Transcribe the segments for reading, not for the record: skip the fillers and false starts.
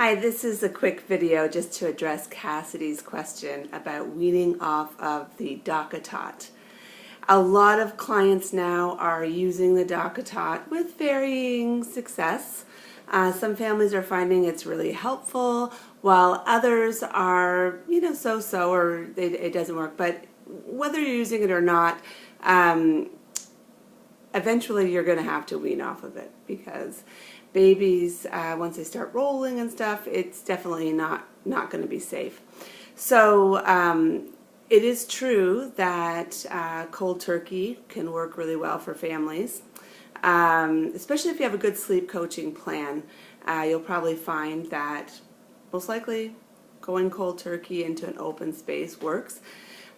Hi, this is a quick video just to address Cassidy's question about weaning off of the Dock-A-Tot. A lot of clients now are using the Dock-A-Tot with varying success. Some families are finding it's really helpful, while others are, so-so, or it doesn't work. But whether you're using it or not, eventually you're going to have to wean off of it, because babies, once they start rolling and stuff, it's definitely not going to be safe. So it is true that cold turkey can work really well for families, especially if you have a good sleep coaching plan. You'll probably find that most likely going cold turkey into an open space works.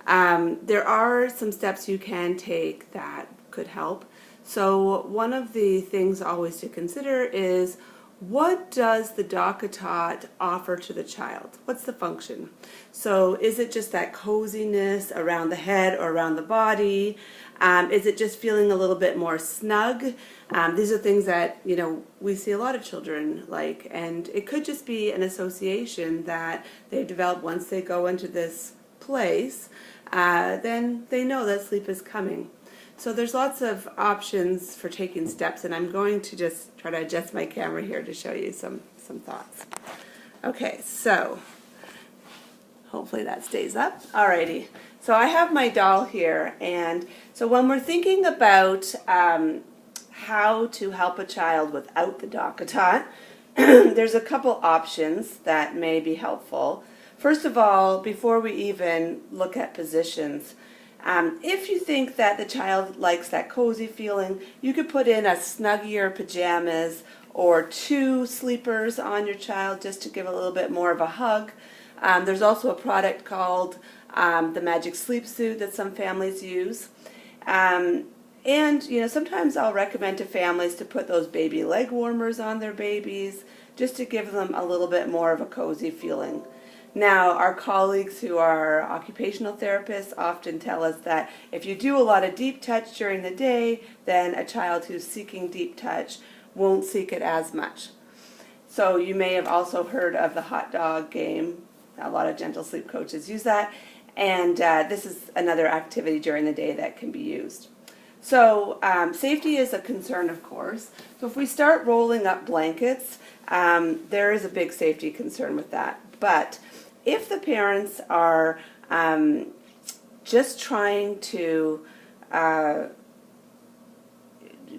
There are some steps you can take that could help. So one of the things always to consider is, what does the Dock-A-Tot offer to the child? What's the function? So is it just that coziness around the head or around the body? Is it just feeling a little bit more snug? These are things that, we see a lot of children like, and it could just be an association that they've developed once they go into this place. Then they know that sleep is coming. So there's lots of options for taking steps, and I'm going to just try to adjust my camera here to show you some thoughts. Okay, so hopefully that stays up. Alrighty, so I have my doll here, and so when we're thinking about how to help a child without the Dock-A-Tot, there's a couple options that may be helpful. First of all, before we even look at positions, if you think that the child likes that cozy feeling, you could put in a snuggier pajamas or 2 sleepers on your child just to give a little bit more of a hug. There's also a product called the Magic Sleep Suit that some families use. And sometimes I'll recommend to families to put those baby leg warmers on their babies just to give them a little bit more of a cozy feeling. Now, our colleagues who are occupational therapists often tell us that if you do a lot of deep touch during the day, then a child who's seeking deep touch won't seek it as much. So you may have also heard of the hot dog game. A lot of gentle sleep coaches use that, and this is another activity during the day that can be used. So safety is a concern, of course. So if we start rolling up blankets, there is a big safety concern with that. But if the parents are just trying to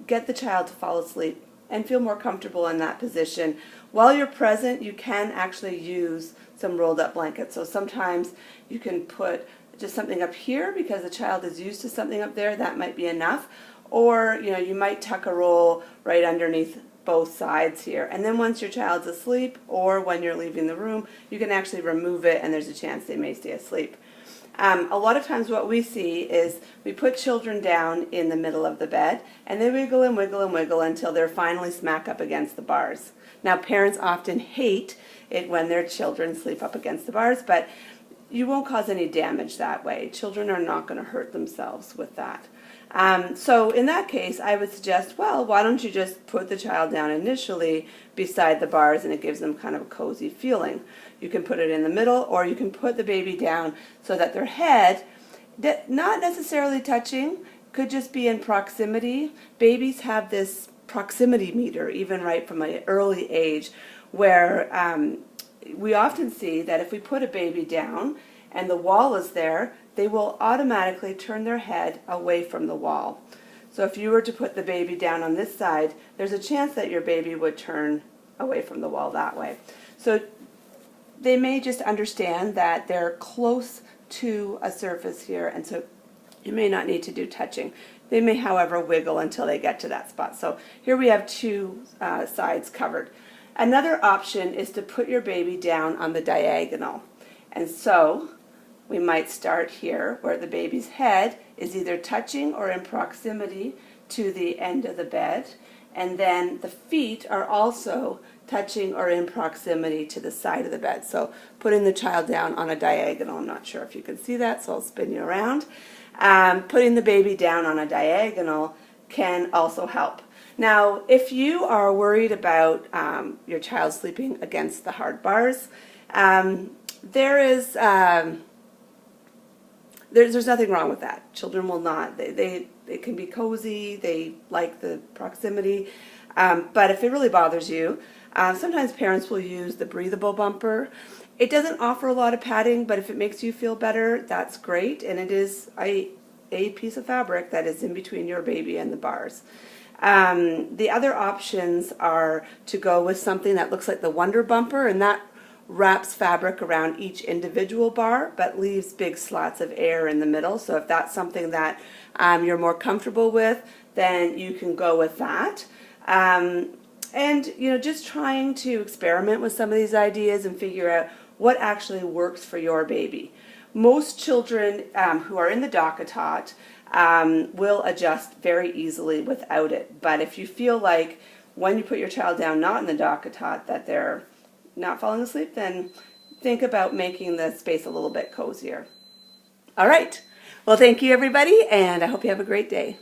get the child to fall asleep and feel more comfortable in that position, while you're present, you can actually use some rolled up blankets. So sometimes you can put just something up here because the child is used to something up there. That might be enough. Or you might tuck a roll right underneath both sides here, and then once your child's asleep or when you're leaving the room, you can actually remove it, and there's a chance they may stay asleep. A lot of times what we see is we put children down in the middle of the bed, and they wiggle and wiggle and wiggle until they're finally smack up against the bars. Now, parents often hate it when their children sleep up against the bars, but you won't cause any damage that way. Children are not going to hurt themselves with that. So in that case, I would suggest, well, why don't you just put the child down initially beside the bars, and it gives them kind of a cozy feeling. You can put it in the middle, or you can put the baby down so that their head, not necessarily touching, could just be in proximity. Babies have this proximity meter, even right from an early age, where we often see that if we put a baby down and the wall is there, they will automatically turn their head away from the wall. So if you were to put the baby down on this side, there's a chance that your baby would turn away from the wall that way. So they may just understand that they're close to a surface here, and so you may not need to do touching. They may, however, wiggle until they get to that spot. So here we have 2 sides covered. Another option is to put your baby down on the diagonal. And so we might start here where the baby's head is either touching or in proximity to the end of the bed, and then the feet are also touching or in proximity to the side of the bed. So putting the child down on a diagonal. I'm not sure if you can see that, so I'll spin you around. Putting the baby down on a diagonal can also help. Now, if you are worried about your child sleeping against the hard bars, there's nothing wrong with that. Children will not. They can be cozy. They like the proximity. But if it really bothers you, sometimes parents will use the breathable bumper. It doesn't offer a lot of padding, but if it makes you feel better, that's great. And it is a piece of fabric that is in between your baby and the bars. The other options are to go with something that looks like the Wonder Bumper, and that wraps fabric around each individual bar but leaves big slots of air in the middle. So if that's something that you're more comfortable with, then you can go with that. And just trying to experiment with some of these ideas and figure out what actually works for your baby. Most children who are in the Dock-A-Tot will adjust very easily without it. But if you feel like when you put your child down not in the Dock-A-Tot that they're not falling asleep, then think about making the space a little bit cozier. All right. Well, thank you, everybody, and I hope you have a great day.